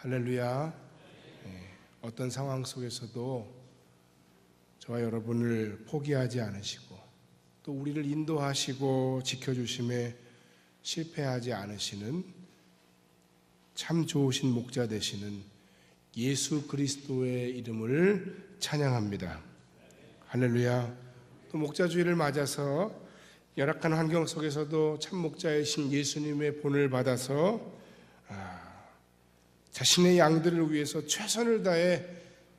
할렐루야. 어떤 상황 속에서도 저와 여러분을 포기하지 않으시고 또 우리를 인도하시고 지켜주심에 실패하지 않으시는 참 좋으신 목자 되시는 예수 그리스도의 이름을 찬양합니다. 할렐루야. 또 목자주일을 맞아서 열악한 환경 속에서도 참 목자이신 예수님의 본을 받아서 자신의 양들을 위해서 최선을 다해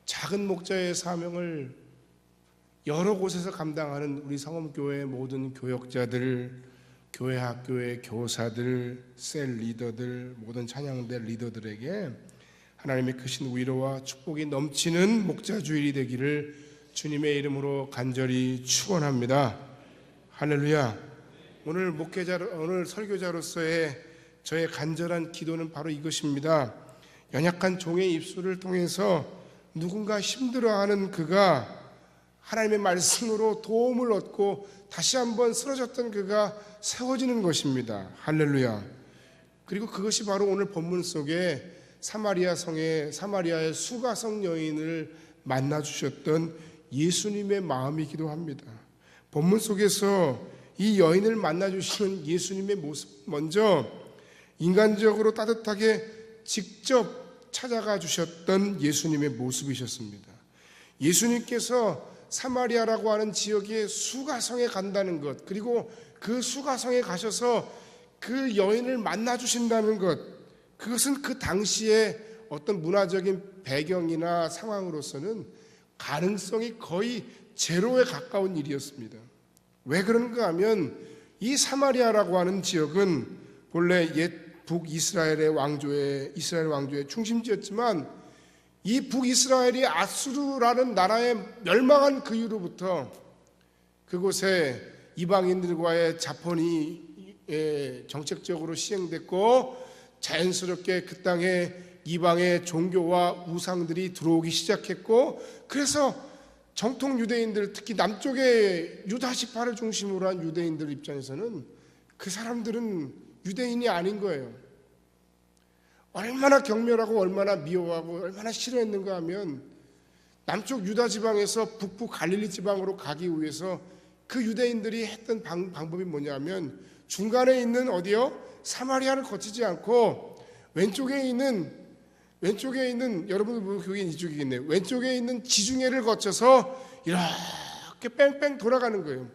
작은 목자의 사명을 여러 곳에서 감당하는 우리 성험교회의 모든 교역자들, 교회 학교의 교사들, 셀 리더들, 모든 찬양대 리더들에게 하나님의 크신 위로와 축복이 넘치는 목자주일이 되기를 주님의 이름으로 간절히 축원합니다. 할렐루야. 오늘 설교자로서의 저의 간절한 기도는 바로 이것입니다. 연약한 종의 입술을 통해서 누군가 힘들어하는 그가 하나님의 말씀으로 도움을 얻고 다시 한번 쓰러졌던 그가 세워지는 것입니다. 할렐루야. 그리고 그것이 바로 오늘 본문 속에 사마리아의 수가성 여인을 만나 주셨던 예수님의 마음이기도 합니다. 본문 속에서 이 여인을 만나 주시는 예수님의 모습, 먼저 인간적으로 따뜻하게 직접 찾아가 주셨던 예수님의 모습이셨습니다. 예수님께서 사마리아라고 하는 지역의 수가성에 간다는 것, 그리고 그 수가성에 가셔서 그 여인을 만나 주신다는 것, 그것은 그 당시에 어떤 문화적인 배경이나 상황으로서는 가능성이 거의 제로에 가까운 일이었습니다. 왜 그런가 하면 이 사마리아라고 하는 지역은 본래 옛 북이스라엘 왕조의 중심지였지만 이 북이스라엘이 아수르라는 나라에 멸망한 그 이후로부터 그곳에 이방인들과의 자폰이 정책적으로 시행됐고 자연스럽게 그 땅에 이방의 종교와 우상들이 들어오기 시작했고, 그래서 정통 유대인들, 특히 남쪽의 유다시파를 중심으로 한 유대인들 입장에서는 그 사람들은 유대인이 아닌 거예요. 얼마나 경멸하고 얼마나 미워하고 얼마나 싫어했는가 하면 남쪽 유다 지방에서 북부 갈릴리 지방으로 가기 위해서 그 유대인들이 했던 방법이 뭐냐면 중간에 있는 사마리아를 거치지 않고 왼쪽에 있는 여러분들 보면 그게 이쪽이겠네요. 왼쪽에 있는 지중해를 거쳐서 이렇게 뺑뺑 돌아가는 거예요.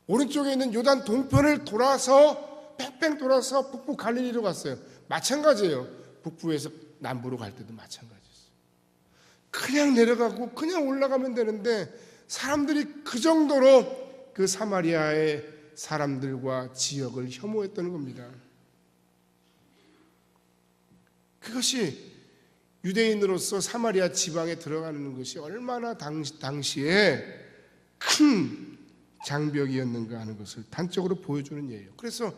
오른쪽에 있는 요단 동편을 돌아서 뺑뺑 돌아서 북부 갈릴리로 갔어요. 마찬가지예요. 북부에서 남부로 갈 때도 마찬가지였어요. 그냥 내려가고 그냥 올라가면 되는데 사람들이 그 정도로 그 사마리아의 사람들과 지역을 혐오했다는 겁니다. 그것이 유대인으로서 사마리아 지방에 들어가는 것이 얼마나 당시에 큰 장벽이었는가 하는 것을 단적으로 보여주는 예예요. 그래서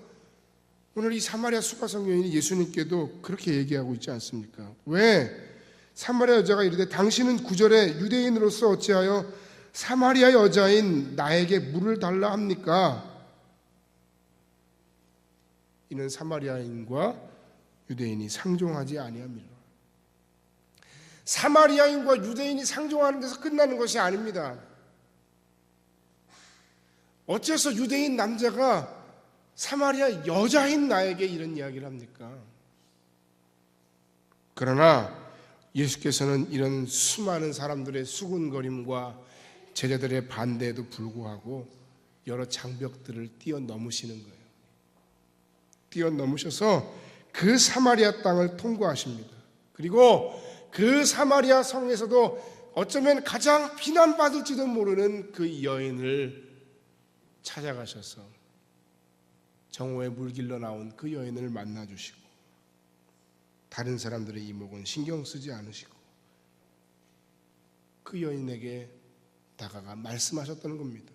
오늘 이 사마리아 수가성 여인이 예수님께도 그렇게 얘기하고 있지 않습니까? 왜 사마리아 여자가 이르되 당신은 9절에 유대인으로서 어찌하여 사마리아 여자인 나에게 물을 달라 합니까? 이는 사마리아인과 유대인이 상종하지 아니함이라. 사마리아인과 유대인이 상종하는 데서 끝나는 것이 아닙니다. 어째서 유대인 남자가 사마리아 여자인 나에게 이런 이야기를 합니까? 그러나 예수께서는 이런 수많은 사람들의 수군거림과 제자들의 반대에도 불구하고 여러 장벽들을 뛰어넘으시는 거예요. 뛰어넘으셔서 그 사마리아 땅을 통과하십니다. 그리고 그 사마리아 성에서도 어쩌면 가장 비난받을지도 모르는 그 여인을 찾아가셔서 정오에 물길로 나온 그 여인을 만나주시고 다른 사람들의 이목은 신경 쓰지 않으시고 그 여인에게 다가가 말씀하셨다는 겁니다.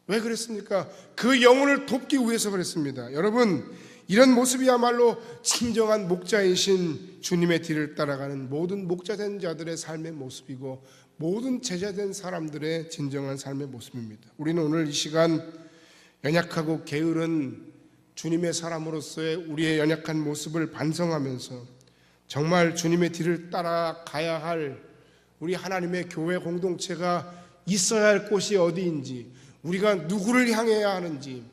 왜 그랬습니까? 그 영혼을 돕기 위해서 그랬습니다. 여러분, 이런 모습이야말로 진정한 목자이신 주님의 뒤를 따라가는 모든 목자된 자들의 삶의 모습이고 모든 제자된 사람들의 진정한 삶의 모습입니다. 우리는 오늘 이 시간 연약하고 게으른 주님의 사람으로서의 우리의 연약한 모습을 반성하면서 정말 주님의 뒤를 따라가야 할 우리 하나님의 교회 공동체가 있어야 할 곳이 어디인지, 우리가 누구를 향해야 하는지,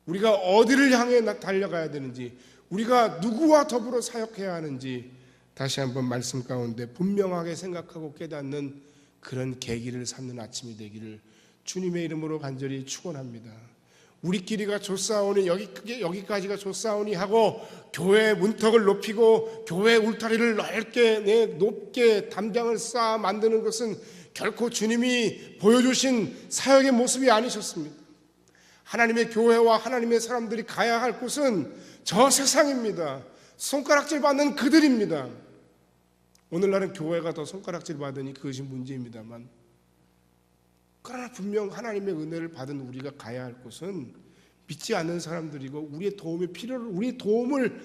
우리가 어디를 향해 달려가야 되는지, 우리가 누구와 더불어 사역해야 하는지 다시 한번 말씀 가운데 분명하게 생각하고 깨닫는 그런 계기를 삼는 아침이 되기를 주님의 이름으로 간절히 축원합니다. 우리끼리가 좋사오니 여기까지가 좋사오니 하고 교회 문턱을 높이고 교회 울타리를 높게 담장을 쌓아 만드는 것은 결코 주님이 보여주신 사역의 모습이 아니셨습니다. 하나님의 교회와 하나님의 사람들이 가야 할 곳은 저 세상입니다. 손가락질 받는 그들입니다. 오늘날은 교회가 더 손가락질 받으니 그것이 문제입니다만, 그러나 분명 하나님의 은혜를 받은 우리가 가야 할 곳은 믿지 않는 사람들이고 우리의 도움을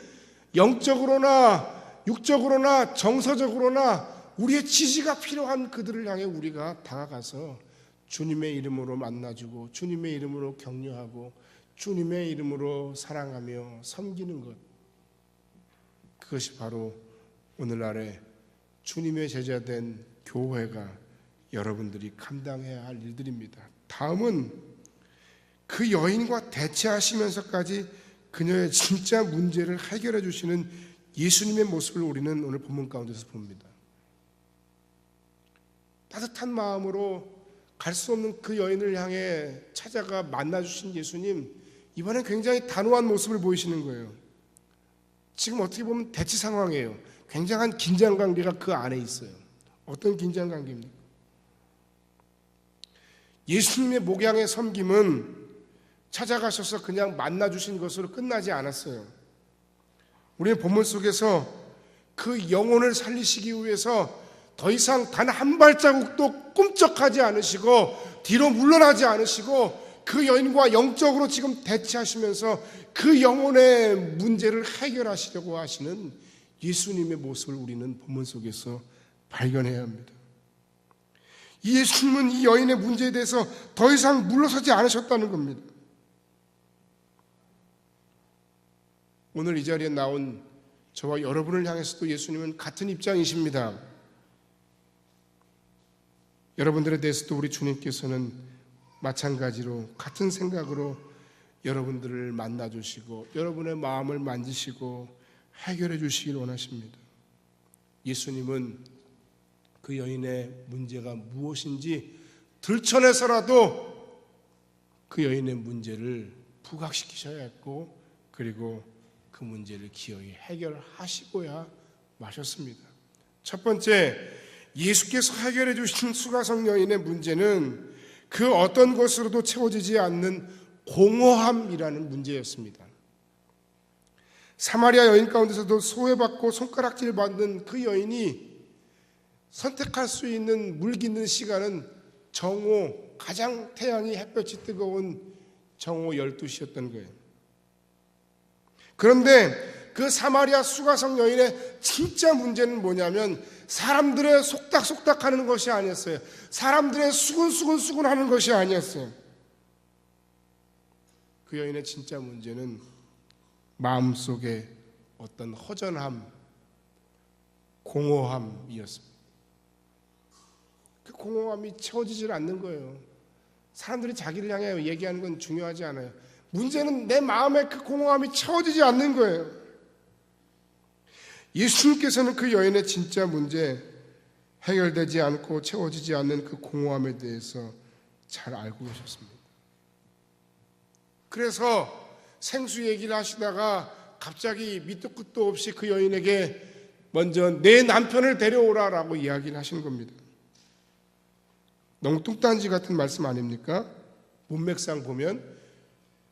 영적으로나 육적으로나 정서적으로나 우리의 지지가 필요한 그들을 향해 우리가 다가가서 주님의 이름으로 만나주고 주님의 이름으로 격려하고 주님의 이름으로 사랑하며 섬기는 것, 그것이 바로 오늘날의 주님의 제자된 교회가 여러분들이 감당해야 할 일들입니다. 다음은 그 여인과 대치하시면서까지 그녀의 진짜 문제를 해결해 주시는 예수님의 모습을 우리는 오늘 본문 가운데서 봅니다. 따뜻한 마음으로 갈 수 없는 그 여인을 향해 찾아가 만나주신 예수님, 이번엔 굉장히 단호한 모습을 보이시는 거예요. 지금 어떻게 보면 대치 상황이에요. 굉장한 긴장관계가 그 안에 있어요. 어떤 긴장관계입니까? 예수님의 목양의 섬김은 찾아가셔서 그냥 만나주신 것으로 끝나지 않았어요. 우리는 본문 속에서 그 영혼을 살리시기 위해서 더 이상 단 한 발자국도 꿈쩍하지 않으시고 뒤로 물러나지 않으시고 그 여인과 영적으로 지금 대치하시면서 그 영혼의 문제를 해결하시려고 하시는 예수님의 모습을 우리는 본문 속에서 발견해야 합니다. 이 예수님은 이 여인의 문제에 대해서 더 이상 물러서지 않으셨다는 겁니다. 오늘 이 자리에 나온 저와 여러분을 향해서도 예수님은 같은 입장이십니다. 여러분들에 대해서도 우리 주님께서는 마찬가지로 같은 생각으로 여러분들을 만나주시고 여러분의 마음을 만지시고 해결해 주시길 원하십니다. 예수님은 그 여인의 문제가 무엇인지 들춰내서라도 그 여인의 문제를 부각시키셔야 했고, 그리고 그 문제를 기어이 해결하시고야 마셨습니다. 첫 번째, 예수께서 해결해 주신 수가성 여인의 문제는 그 어떤 것으로도 채워지지 않는 공허함이라는 문제였습니다. 사마리아 여인 가운데서도 소외받고 손가락질 받는 그 여인이 선택할 수 있는 물 깃는 시간은 정오, 가장 태양이 햇볕이 뜨거운 정오 12시였던 거예요. 그런데 그 사마리아 수가성 여인의 진짜 문제는 뭐냐면 사람들의 속닥속닥 하는 것이 아니었어요. 사람들의 수근수근 하는 것이 아니었어요. 그 여인의 진짜 문제는 마음속에 어떤 허전함, 공허함이었습니다. 그 공허함이 채워지질 않는 거예요. 사람들이 자기를 향해 얘기하는 건 중요하지 않아요. 문제는 내 마음에 그 공허함이 채워지지 않는 거예요. 예수님께서는 그 여인의 진짜 문제, 해결되지 않고 채워지지 않는 그 공허함에 대해서 잘 알고 계셨습니다. 그래서 생수 얘기를 하시다가 갑자기 밑도 끝도 없이 그 여인에게 먼저 내 남편을 데려오라라고 이야기를 하신 겁니다. 너무 뚱딴지 같은 말씀 아닙니까? 문맥상 보면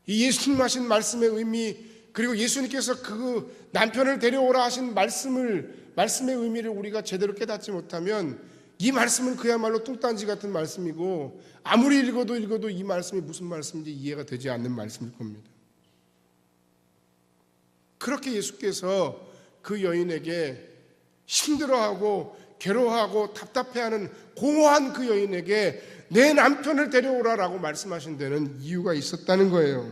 이 예수님 하신 말씀의 의미, 그리고 예수님께서 그 남편을 데려오라 하신 말씀의 의미를 우리가 제대로 깨닫지 못하면 이 말씀은 그야말로 뚱딴지 같은 말씀이고 아무리 읽어도 이 말씀이 무슨 말씀인지 이해가 되지 않는 말씀일 겁니다. 그렇게 예수께서 그 여인에게 힘들어하고 괴로워하고 답답해하는 공허한 그 여인에게 내 남편을 데려오라라고 말씀하신 데는 이유가 있었다는 거예요.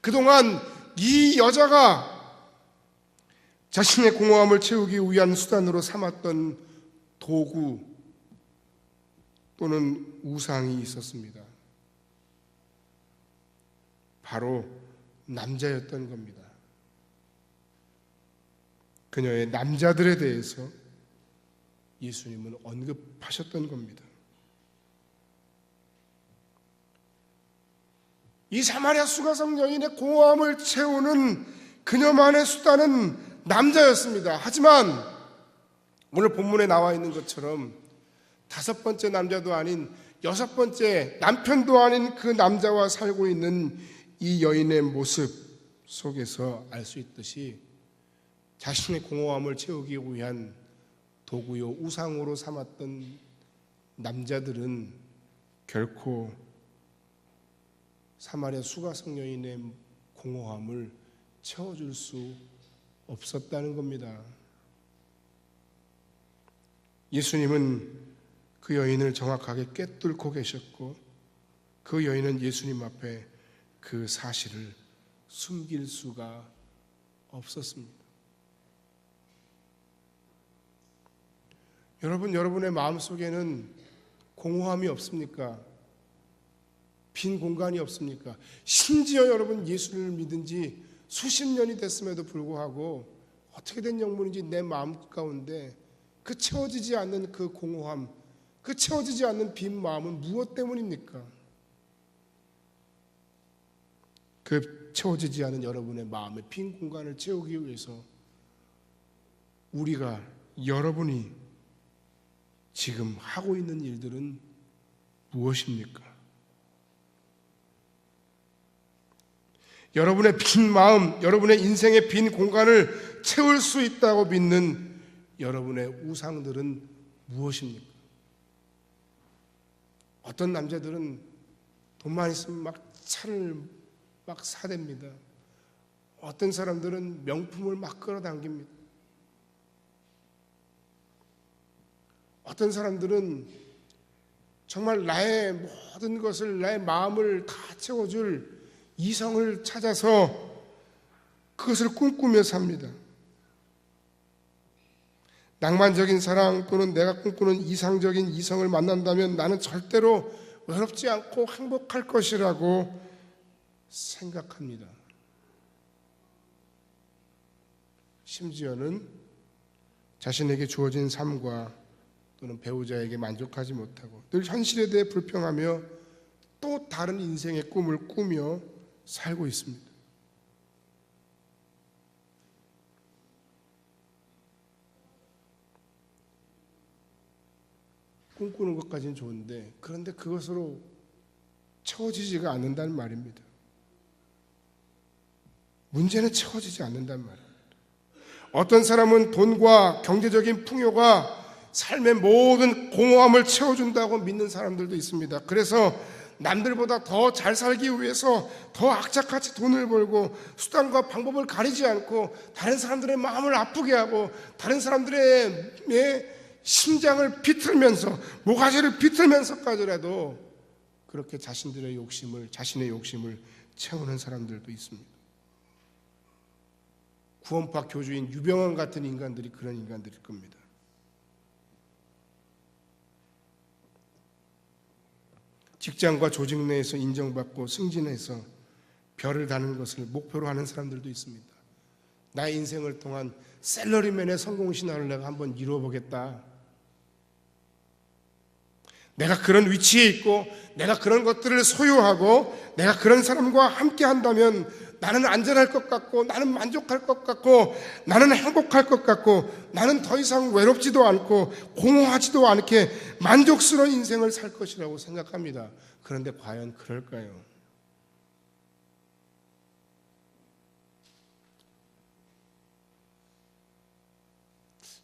그동안 이 여자가 자신의 공허함을 채우기 위한 수단으로 삼았던 도구 또는 우상이 있었습니다. 바로 남자였던 겁니다. 그녀의 남자들에 대해서 예수님은 언급하셨던 겁니다. 이 사마리아 수가성 여인의 공허함을 채우는 그녀만의 수단은 남자였습니다. 하지만 오늘 본문에 나와 있는 것처럼 5번째 남자도 아닌 6번째 남편도 아닌 그 남자와 살고 있는 이 여인의 모습 속에서 알 수 있듯이 자신의 공허함을 채우기 위한 도구요 우상으로 삼았던 남자들은 결코 사마리아 수가성 여인의 공허함을 채워줄 수 없었다는 겁니다. 예수님은 그 여인을 정확하게 꿰뚫고 계셨고 그 여인은 예수님 앞에 그 사실을 숨길 수가 없었습니다. 여러분의 마음속에는 공허함이 없습니까? 빈 공간이 없습니까? 심지어 여러분 예수를 믿은 지 수십 년이 됐음에도 불구하고 어떻게 된 영문인지 내 마음 가운데 그 채워지지 않는 그 공허함, 그 채워지지 않는 빈 마음은 무엇 때문입니까? 그 채워지지 않은 여러분의 마음의 빈 공간을 채우기 위해서 우리가 여러분이 지금 하고 있는 일들은 무엇입니까? 여러분의 빈 마음, 여러분의 인생의 빈 공간을 채울 수 있다고 믿는 여러분의 우상들은 무엇입니까? 어떤 남자들은 돈만 있으면 막 차를 막 사댑니다. 어떤 사람들은 명품을 막 끌어당깁니다. 어떤 사람들은 정말 나의 모든 것을, 나의 마음을 다 채워줄 이성을 찾아서 그것을 꿈꾸며 삽니다. 낭만적인 사랑 또는 내가 꿈꾸는 이상적인 이성을 만난다면 나는 절대로 외롭지 않고 행복할 것이라고 생각합니다. 심지어는 자신에게 주어진 삶과 또는 배우자에게 만족하지 못하고 늘 현실에 대해 불평하며 또 다른 인생의 꿈을 꾸며 살고 있습니다. 꿈꾸는 것까지는 좋은데 그런데 그것으로 채워지지가 않는다는 말입니다. 문제는 채워지지 않는다는 말입니다. 어떤 사람은 돈과 경제적인 풍요가 삶의 모든 공허함을 채워준다고 믿는 사람들도 있습니다. 그래서 남들보다 더 잘 살기 위해서 더 악착같이 돈을 벌고 수단과 방법을 가리지 않고 다른 사람들의 마음을 아프게 하고 다른 사람들의 심장을 비틀면서 모가지를 비틀면서까지라도 그렇게 자신의 욕심을 채우는 사람들도 있습니다. 구원파 교주인 유병원 같은 인간들이 그런 인간들일 겁니다. 직장과 조직 내에서 인정받고 승진해서 별을 다는 것을 목표로 하는 사람들도 있습니다. 나의 인생을 통한 샐러리맨의 성공 신화를 내가 한번 이루어보겠다. 내가 그런 위치에 있고 내가 그런 것들을 소유하고 내가 그런 사람과 함께 한다면 나는 안전할 것 같고 나는 만족할 것 같고 나는 행복할 것 같고 나는 더 이상 외롭지도 않고 공허하지도 않게 만족스러운 인생을 살 것이라고 생각합니다. 그런데 과연 그럴까요?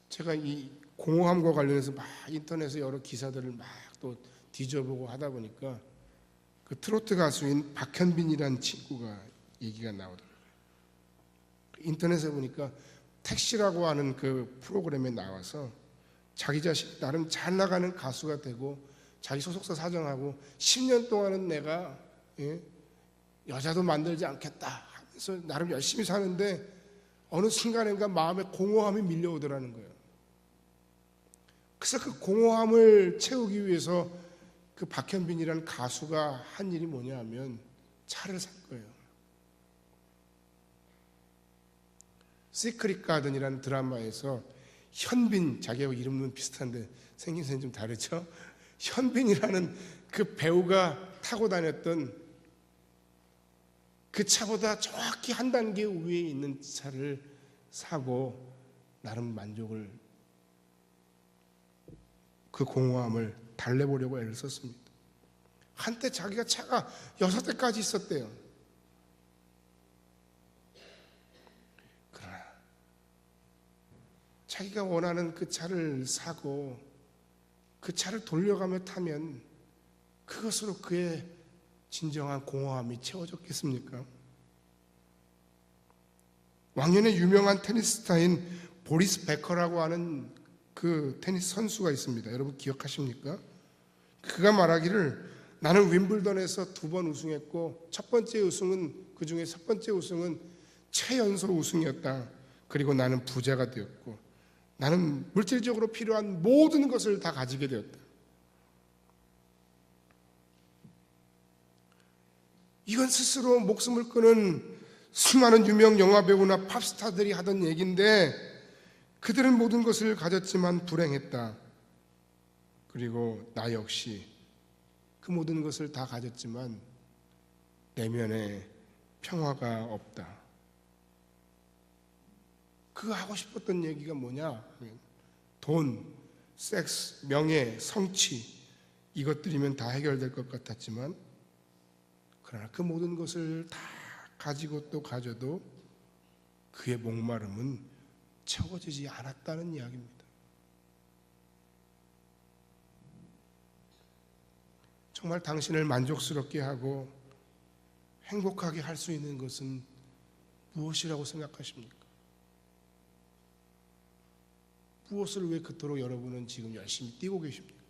제가 이 공허함과 관련해서 막 인터넷에 여러 기사들을 막 또 뒤져보고 하다 보니까 그 트로트 가수인 박현빈이라는 친구가 얘기가 나오더라고요. 인터넷에 보니까 택시라고 하는 그 프로그램에 나와서 자기 자신 나름 잘 나가는 가수가 되고 자기 소속사 사정하고 10년 동안은 내가 여자도 만들지 않겠다 하면서 나름 열심히 사는데 어느 순간인가 마음에 공허함이 밀려오더라는 거예요. 그래서 그 공허함을 채우기 위해서 그 박현빈이라는 가수가 한 일이 뭐냐 하면 차를 산 거예요. 시크릿 가든이라는 드라마에서 현빈, 자기하고 이름은 비슷한데 생김새는 좀 다르죠? 현빈이라는 그 배우가 타고 다녔던 그 차보다 정확히 한 단계 위에 있는 차를 사고 나름 만족을, 그 공허함을 달래보려고 애를 썼습니다. 한때 자기가 차가 6대까지 있었대요. 그러나 자기가 원하는 그 차를 사고 그 차를 돌려가며 타면 그것으로 그의 진정한 공허함이 채워졌겠습니까? 왕년에 유명한 테니스 스타인 보리스 베커라고 하는 그 테니스 선수가 있습니다. 여러분 기억하십니까? 그가 말하기를 나는 윈블던에서 2번 우승했고 첫 번째 우승은, 그 중에 첫 번째 우승은 최연소 우승이었다. 그리고 나는 부자가 되었고 나는 물질적으로 필요한 모든 것을 다 가지게 되었다. 이건 스스로 목숨을 끊은 수많은 유명 영화배우나 팝스타들이 하던 얘기인데 그들은 모든 것을 가졌지만 불행했다. 그리고 나 역시 그 모든 것을 다 가졌지만 내면에 평화가 없다. 그 하고 싶었던 얘기가 뭐냐? 돈, 섹스, 명예, 성취 이것들이면 다 해결될 것 같았지만 그러나 그 모든 것을 다 가지고 또 가져도 그의 목마름은 채워지지 않았다는 이야기입니다. 정말 당신을 만족스럽게 하고 행복하게 할 수 있는 것은 무엇이라고 생각하십니까? 무엇을 왜 그토록 여러분은 지금 열심히 뛰고 계십니까?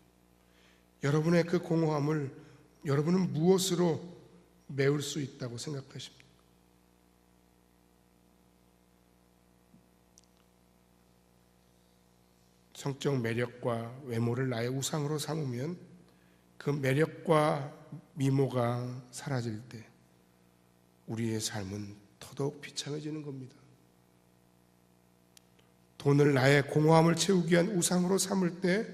여러분의 그 공허함을 여러분은 무엇으로 메울 수 있다고 생각하십니까? 성적 매력과 외모를 나의 우상으로 삼으면 그 매력과 미모가 사라질 때 우리의 삶은 더더욱 비참해지는 겁니다. 돈을 나의 공허함을 채우기 위한 우상으로 삼을 때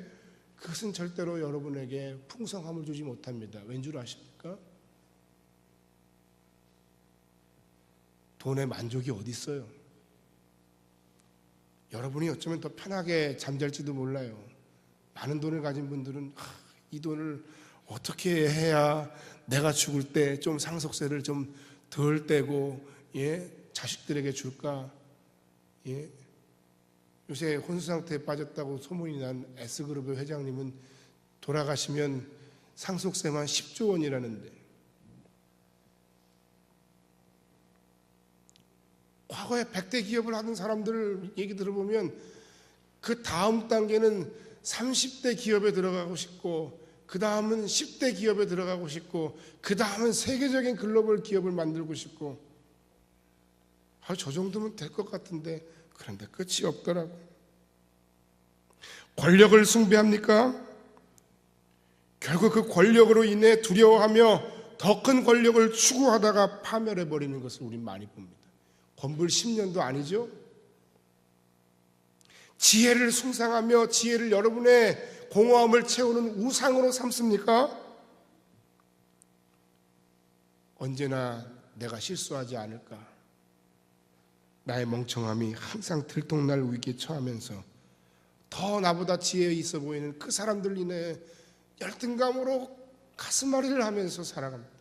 그것은 절대로 여러분에게 풍성함을 주지 못합니다. 왠 줄 아십니까? 돈에 만족이 어디 있어요? 여러분이 어쩌면 더 편하게 잠잘지도 몰라요. 많은 돈을 가진 분들은 이 돈을 어떻게 해야 내가 죽을 때 좀 상속세를 좀 덜 떼고 자식들에게 줄까? 요새 혼수 상태에 빠졌다고 소문이 난 S그룹의 회장님은 돌아가시면 상속세만 10조 원이라는데 과거에 100대 기업을 하던 사람들 얘기 들어보면 그 다음 단계는 30대 기업에 들어가고 싶고 그 다음은 10대 기업에 들어가고 싶고 그 다음은 세계적인 글로벌 기업을 만들고 싶고 저 정도면 될 것 같은데 그런데 끝이 없더라고요. 권력을 숭배합니까? 결국 그 권력으로 인해 두려워하며 더 큰 권력을 추구하다가 파멸해버리는 것을 우린 많이 봅니다. 건불 10년도 아니죠? 지혜를 숭상하며 지혜를 여러분의 공허함을 채우는 우상으로 삼습니까? 언제나 내가 실수하지 않을까? 나의 멍청함이 항상 들통날 위기에 처하면서 더 나보다 지혜 있어 보이는 그 사람들 인해 열등감으로 가슴앓이를 하면서 살아갑니다.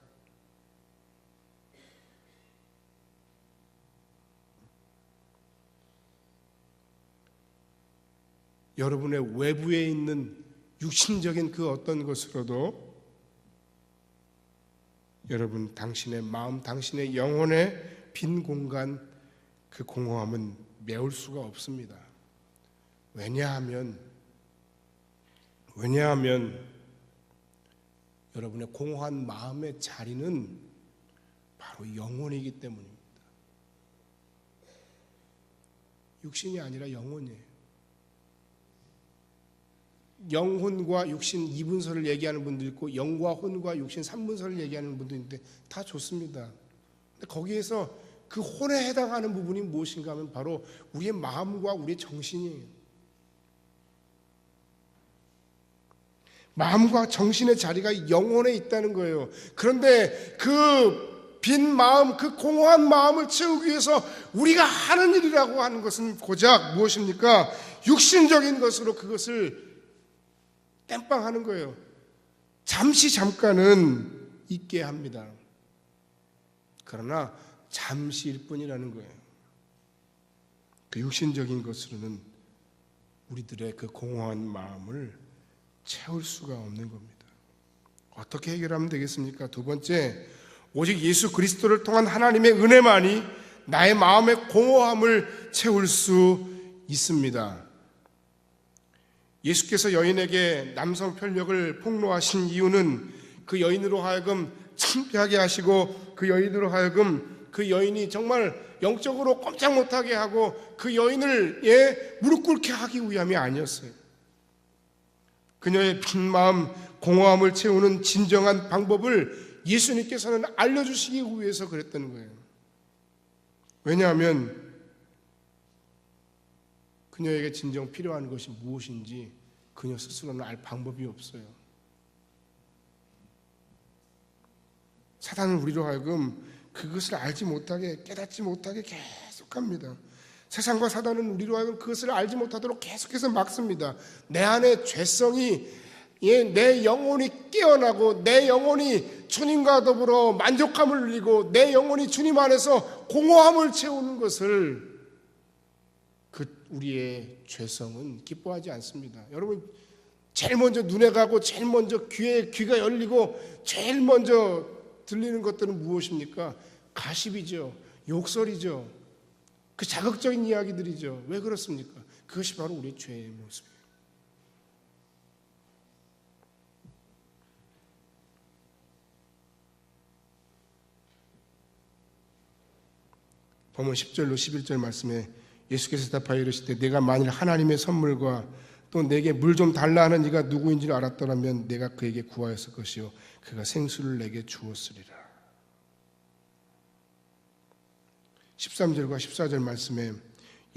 여러분의 외부에 있는 육신적인 그 어떤 것으로도 여러분 당신의 마음, 당신의 영혼의 빈 공간, 그 공허함은 메울 수가 없습니다. 왜냐하면 여러분의 공허한 마음의 자리는 바로 바로 영혼이기 때문입니다. 육신이 아니라 영혼이에요. 영혼과 육신 2분설을 얘기하는 분도 있고 영과 혼과 육신 3분설을 얘기하는 분도 있는데 다 좋습니다. 근데 거기에서 그 혼에 해당하는 부분이 무엇인가 하면 바로 우리의 마음과 우리의 정신이에요. 마음과 정신의 자리가 영혼에 있다는 거예요. 그런데 그 빈 마음, 그 공허한 마음을 채우기 위해서 우리가 하는 일이라고 하는 것은 고작 무엇입니까? 육신적인 것으로 그것을 땜빵하는 거예요. 잠깐은 있게 합니다. 그러나 잠시일 뿐이라는 거예요. 그 육신적인 것으로는 우리들의 그 공허한 마음을 채울 수가 없는 겁니다. 어떻게 해결하면 되겠습니까? 두 번째, 오직 예수 그리스도를 통한 하나님의 은혜만이 나의 마음의 공허함을 채울 수 있습니다. 예수께서 여인에게 남성 편력을 폭로하신 이유는 그 여인으로 하여금 창피하게 하시고 그 여인으로 하여금 그 여인이 정말 영적으로 꼼짝 못하게 하고 그 여인을 무릎 꿇게 하기 위함이 아니었어요. 그녀의 빈 마음, 공허함을 채우는 진정한 방법을 예수님께서는 알려주시기 위해서 그랬다는 거예요. 왜냐하면 그녀에게 진정 필요한 것이 무엇인지 그녀 스스로는 알 방법이 없어요. 사단은 우리로 하여금 그것을 알지 못하게, 깨닫지 못하게 계속합니다. 세상과 사단은 우리로 하여금 그것을 알지 못하도록 계속해서 막습니다. 내 안에 죄성이, 내 영혼이 깨어나고 내 영혼이 주님과 더불어 만족함을 누리고 내 영혼이 주님 안에서 공허함을 채우는 것을 우리의 죄성은 기뻐하지 않습니다. 여러분, 제일 먼저 눈에 가고 제일 먼저 귀가 열리고 제일 먼저 들리는 것들은 무엇입니까? 가십이죠. 욕설이죠. 그 자극적인 이야기들이죠. 왜 그렇습니까? 그것이 바로 우리의 죄의 모습이에요. 본문 10절로 11절 말씀에 예수께서 대답하여 이르시되 내가 만일 하나님의 선물과 또 내게 물 좀 달라 하는 이가 누구인지를 알았더라면 내가 그에게 구하였을 것이요 그가 생수를 내게 주었으리라. 13절과 14절 말씀에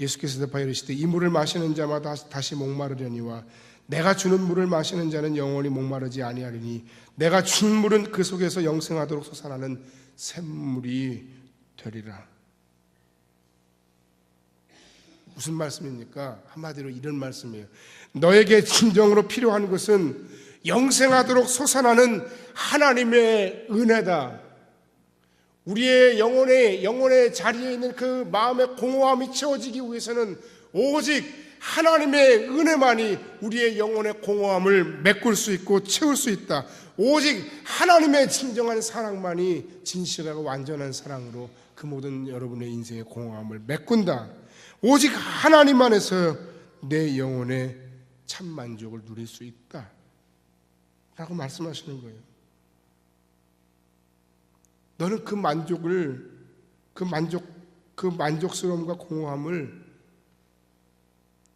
예수께서 대답하여 이르시되 이 물을 마시는 자마다 다시 목마르려니와 내가 주는 물을 마시는 자는 영원히 목마르지 아니하리니 내가 주는 물은 그 속에서 영생하도록 솟아나는 샘물이 되리라. 무슨 말씀입니까? 한마디로 이런 말씀이에요. 너에게 진정으로 필요한 것은 영생하도록 솟아나는 하나님의 은혜다. 우리의 영혼의 자리에 있는 그 마음의 공허함이 채워지기 위해서는 오직 하나님의 은혜만이 우리의 영혼의 공허함을 메꿀 수 있고 채울 수 있다. 오직 하나님의 진정한 사랑만이 진실하고 완전한 사랑으로 그 모든 여러분의 인생의 공허함을 메꾼다. 오직 하나님 안에서 내 영혼의 참 만족을 누릴 수 있다 라고 말씀하시는 거예요. 너는 그 만족스러움과 공허함을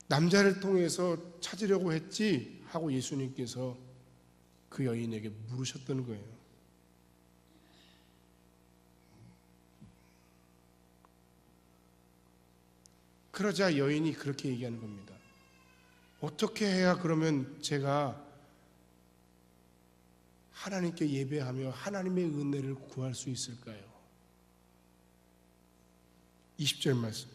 남자를 통해서 찾으려고 했지 하고 예수님께서 그 여인에게 물으셨던 거예요. 그러자 여인이 그렇게 얘기하는 겁니다. 어떻게 해야 그러면 제가 하나님께 예배하며 하나님의 은혜를 구할 수 있을까요? 20절 말씀.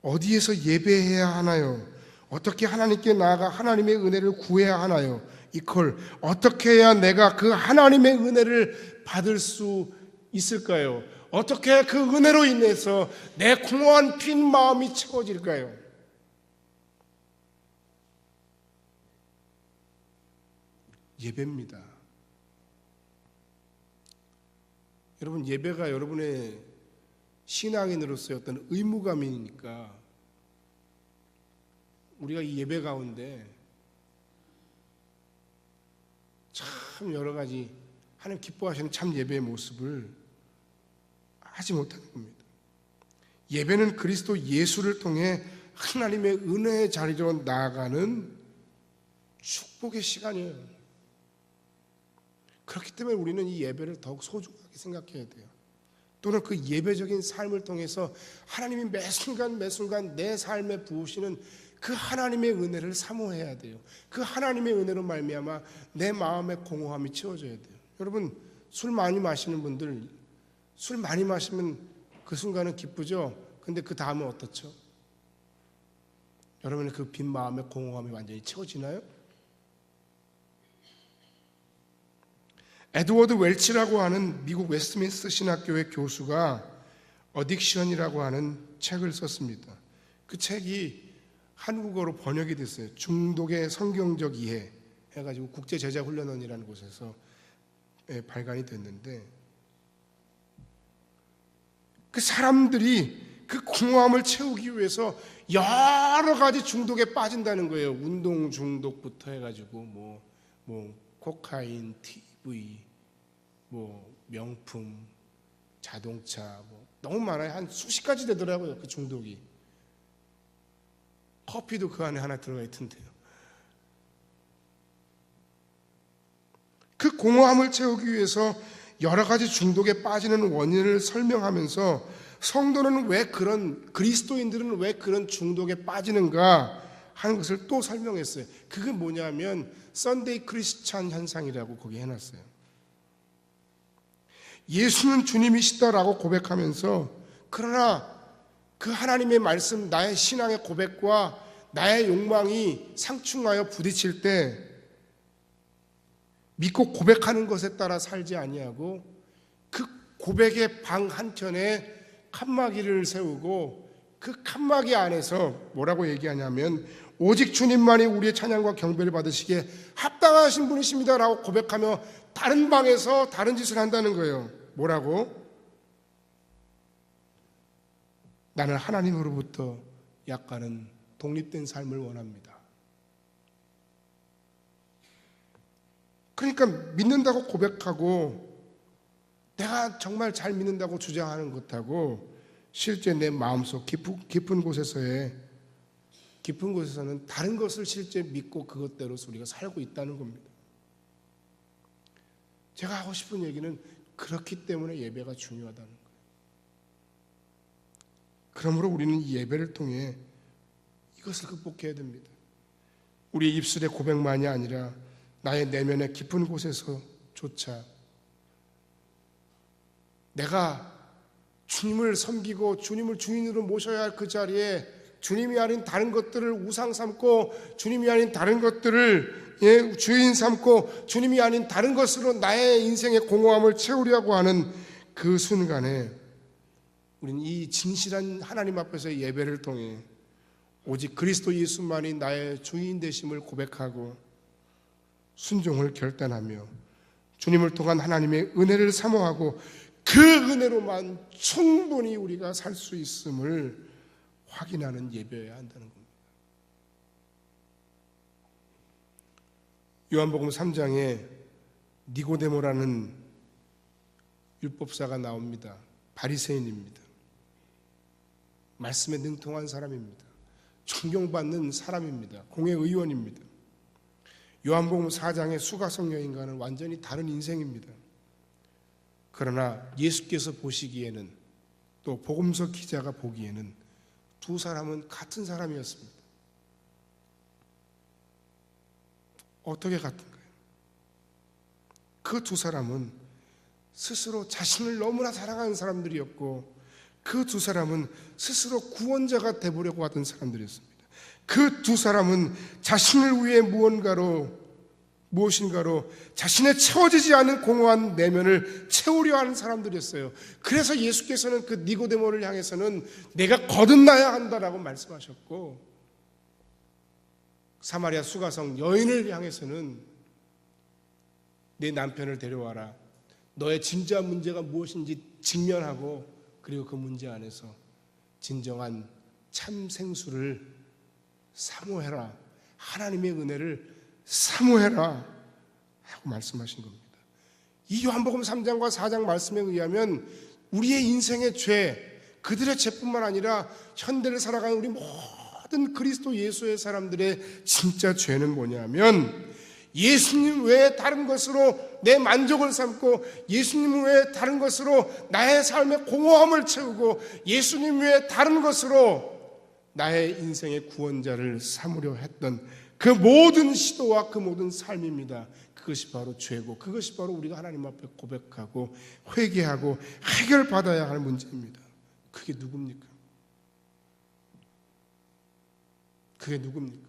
어디에서 예배해야 하나요? 어떻게 하나님께 나아가 하나님의 은혜를 구해야 하나요? 이퀄 어떻게 해야 내가 그 하나님의 은혜를 받을 수 있을까요? 어떻게 그 은혜로 인해서 내 공허한 빈 마음이 채워질까요? 예배입니다. 여러분, 예배가 여러분의 신앙인으로서의 어떤 의무감이니까 우리가 이 예배 가운데 참 여러 가지 하나님 기뻐하시는 참 예배의 모습을 하지 못하는 겁니다. 예배는 그리스도 예수를 통해 하나님의 은혜의 자리로 나아가는 축복의 시간이에요. 그렇기 때문에 우리는 이 예배를 더욱 소중하게 생각해야 돼요. 또는 그 예배적인 삶을 통해서 하나님이 매 순간 매 순간 내 삶에 부으시는 그 하나님의 은혜를 사모해야 돼요. 그 하나님의 은혜로 말미암아 내 마음의 공허함이 채워져야 돼요. 여러분, 술 많이 마시는 분들, 술 많이 마시면 그 순간은 기쁘죠. 근데 그 다음은 어떻죠? 여러분의 그 빈 마음의 공허함이 완전히 채워지나요? 에드워드 웰치라고 하는 미국 웨스트민스터 신학교의 교수가 어딕션이라고 하는 책을 썼습니다. 그 책이 한국어로 번역이 됐어요. 중독의 성경적 이해 해가지고 국제제자훈련원이라는 곳에서 발간이 됐는데, 그 사람들이 그 공허함을 채우기 위해서 여러 가지 중독에 빠진다는 거예요. 운동 중독부터 해가지고 뭐 코카인, TV, 뭐 명품, 자동차, 뭐 너무 많아요. 한 수십 가지 되더라고요. 그 중독이. 커피도 그 안에 하나 들어가 있던데요. 그 공허함을 채우기 위해서 여러 가지 중독에 빠지는 원인을 설명하면서 성도는 왜 그리스도인들은 왜 그런 중독에 빠지는가 하는 것을 또 설명했어요. 그게 뭐냐면 썬데이 크리스찬 현상이라고 거기 해놨어요. 예수는 주님이시다라고 고백하면서, 그러나 그 하나님의 말씀, 나의 신앙의 고백과 나의 욕망이 상충하여 부딪힐 때 믿고 고백하는 것에 따라 살지 아니하고 그 고백의 방 한켠에 칸막이를 세우고 그 칸막이 안에서 뭐라고 얘기하냐면 오직 주님만이 우리의 찬양과 경배를 받으시기에 합당하신 분이십니다 라고 고백하며 다른 방에서 다른 짓을 한다는 거예요. 뭐라고? 나는 하나님으로부터 약간은 독립된 삶을 원합니다. 그러니까 믿는다고 고백하고 내가 정말 잘 믿는다고 주장하는 것하고 실제 내 마음속 깊은 곳에서는 다른 것을 실제 믿고 그것대로 우리가 살고 있다는 겁니다. 제가 하고 싶은 얘기는 그렇기 때문에 예배가 중요하다는 거예요. 그러므로 우리는 이 예배를 통해 이것을 극복해야 됩니다. 우리 입술의 고백만이 아니라 나의 내면의 깊은 곳에서조차 내가 주님을 섬기고 주님을 주인으로 모셔야 할 그 자리에 주님이 아닌 다른 것들을 우상 삼고 주님이 아닌 다른 것들을 주인 삼고 주님이 아닌 다른 것으로 나의 인생의 공허함을 채우려고 하는 그 순간에 우리는 이 진실한 하나님 앞에서의 예배를 통해 오직 그리스도 예수만이 나의 주인 되심을 고백하고 순종을 결단하며 주님을 통한 하나님의 은혜를 사모하고 그 은혜로만 충분히 우리가 살 수 있음을 확인하는 예배여야 한다는 겁니다. 요한복음 3장에 니고데모라는 율법사가 나옵니다. 바리새인입니다. 말씀에 능통한 사람입니다. 존경받는 사람입니다. 공회의원입니다. 요한복음 4장의 수가성 여인과는 완전히 다른 인생입니다. 그러나 예수께서 보시기에는 또 복음서 기자가 보기에는 두 사람은 같은 사람이었습니다. 어떻게 같은가요? 그 두 사람은 스스로 자신을 너무나 사랑하는 사람들이었고 그 두 사람은 스스로 구원자가 되보려고 하던 사람들이었습니다. 그 두 사람은 자신을 위해 무엇인가로 자신의 채워지지 않은 공허한 내면을 채우려 하는 사람들이었어요. 그래서 예수께서는 그 니고데모를 향해서는 내가 거듭나야 한다라고 말씀하셨고 사마리아 수가성 여인을 향해서는 내 남편을 데려와라. 너의 진짜 문제가 무엇인지 직면하고 그리고 그 문제 안에서 진정한 참 생수를 사모해라. 하나님의 은혜를 사모해라 하고 말씀하신 겁니다. 이 요한복음 3장과 4장 말씀에 의하면 우리의 인생의 죄, 그들의 죄뿐만 아니라 현대를 살아가는 우리 모든 그리스도 예수의 사람들의 진짜 죄는 뭐냐면, 예수님 외에 다른 것으로 내 만족을 삼고, 예수님 외에 다른 것으로 나의 삶의 공허함을 채우고, 예수님 외에 다른 것으로 나의 인생의 구원자를 삼으려 했던 그 모든 시도와 그 모든 삶입니다. 그것이 바로 죄고, 그것이 바로 우리가 하나님 앞에 고백하고 회개하고 해결받아야 할 문제입니다. 그게 누굽니까? 그게 누굽니까?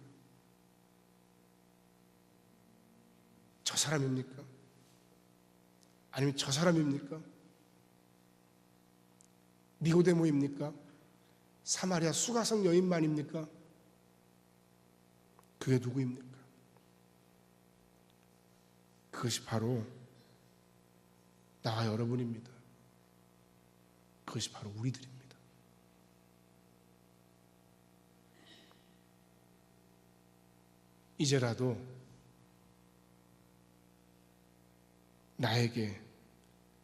저 사람입니까? 아니면 저 사람입니까? 니고데모입니까? 사마리아 수가성 여인만입니까? 그게 누구입니까? 그것이 바로 나와 여러분입니다. 그것이 바로 우리들입니다. 이제라도 나에게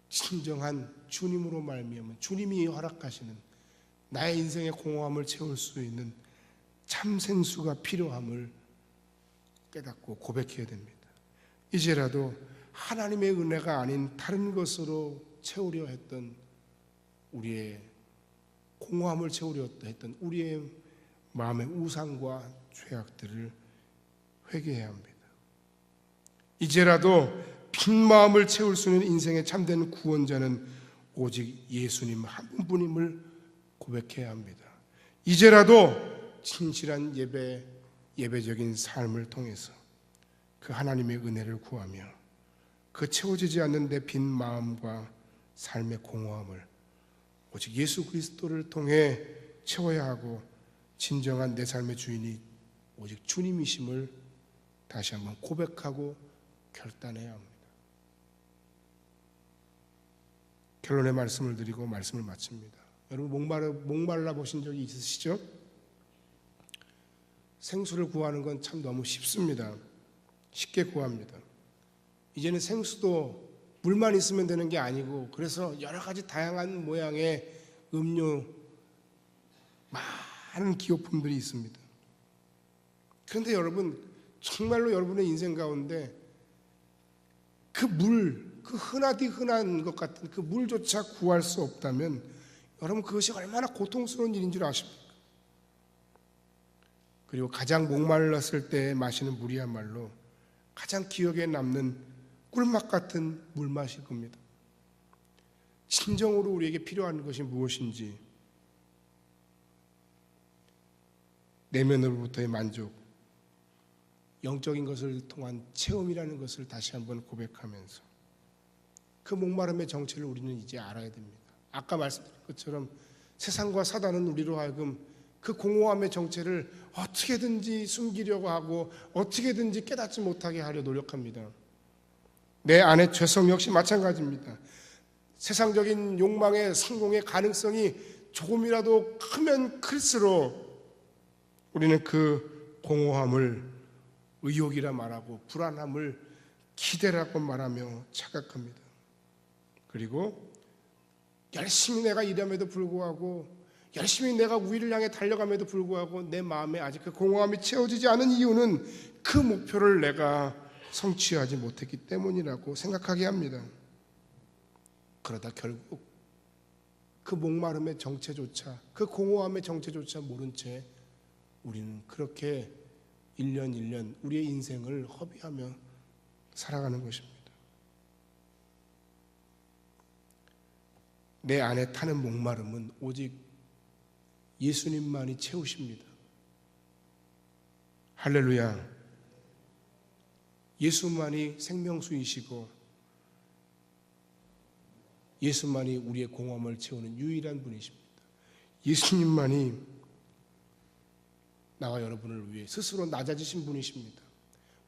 진정한 주님으로 말미암아 주님이 허락하시는 나의 인생의 공허함을 채울 수 있는 참 생수가 필요함을 깨닫고 고백해야 됩니다. 이제라도 하나님의 은혜가 아닌 다른 것으로 채우려 했던 우리의 공허함을 채우려 했던 우리의 마음의 우상과 죄악들을 회개해야 합니다. 이제라도 빈 마음을 채울 수 있는 인생의 참된 구원자는 오직 예수님 한 분뿐임을 고백해야 합니다. 이제라도 진실한 예배적인 삶을 통해서 그 하나님의 은혜를 구하며 그 채워지지 않는 내 빈 마음과 삶의 공허함을 오직 예수 그리스도를 통해 채워야 하고, 진정한 내 삶의 주인이 오직 주님이심을 다시 한번 고백하고 결단해야 합니다. 결론의 말씀을 드리고 말씀을 마칩니다. 여러분 목말라 보신 적이 있으시죠? 생수를 구하는 건 참 너무 쉽습니다. 쉽게 구합니다. 이제는 생수도 물만 있으면 되는 게 아니고, 그래서 여러 가지 다양한 모양의 음료, 많은 기호품들이 있습니다. 그런데 여러분, 정말로 여러분의 인생 가운데 그 흔하디 흔한 것 같은 그 물조차 구할 수 없다면 여러분, 그것이 얼마나 고통스러운 일인 줄 아십니까? 그리고 가장 목말랐을 때 마시는 물이야말로 가장 기억에 남는 꿀맛 같은 물맛일 겁니다. 진정으로 우리에게 필요한 것이 무엇인지, 내면으로부터의 만족, 영적인 것을 통한 체험이라는 것을 다시 한번 고백하면서 그 목마름의 정체를 우리는 이제 알아야 됩니다. 아까 말씀드린 것처럼 세상과 사단은 우리로 하여금 그 공허함의 정체를 어떻게든지 숨기려고 하고 어떻게든지 깨닫지 못하게 하려 노력합니다. 내 안의 죄성 역시 마찬가지입니다. 세상적인 욕망의 성공의 가능성이 조금이라도 크면 클수록 우리는 그 공허함을 의욕이라 말하고, 불안함을 기대라고 말하며 착각합니다. 그리고 열심히 내가 일함에도 불구하고, 열심히 내가 우위를 향해 달려감에도 불구하고 내 마음에 아직 그 공허함이 채워지지 않은 이유는 그 목표를 내가 성취하지 못했기 때문이라고 생각하게 합니다. 그러다 결국 그 목마름의 정체조차, 그 공허함의 정체조차 모른 채 우리는 그렇게 1년 1년 우리의 인생을 허비하며 살아가는 것입니다. 내 안에 타는 목마름은 오직 예수님만이 채우십니다. 할렐루야. 예수만이 생명수이시고 예수만이 우리의 공허함을 채우는 유일한 분이십니다. 예수님만이 나와 여러분을 위해 스스로 낮아지신 분이십니다.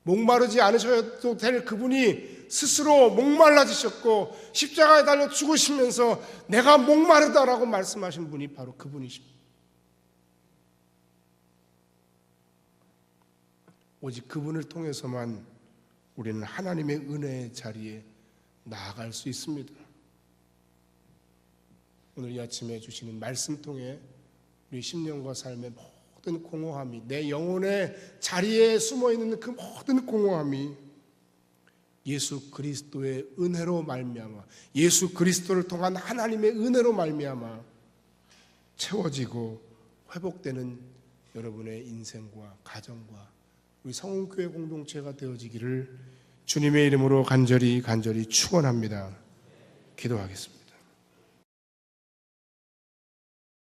목마르지 않으셔도 될 그분이 스스로 목말라지셨고 십자가에 달려 죽으시면서 내가 목마르다라고 말씀하신 분이 바로 그분이십니다. 오직 그분을 통해서만 우리는 하나님의 은혜의 자리에 나아갈 수 있습니다. 오늘 이 아침에 주시는 말씀 통해 우리 심령과 삶의 모든 공허함이, 내 영혼의 자리에 숨어있는 그 모든 공허함이 예수 그리스도의 은혜로 말미암아, 예수 그리스도를 통한 하나님의 은혜로 말미암아 채워지고 회복되는 여러분의 인생과 가정과 우리 성운교회 공동체가 되어지기를 주님의 이름으로 간절히 축원합니다. 기도하겠습니다.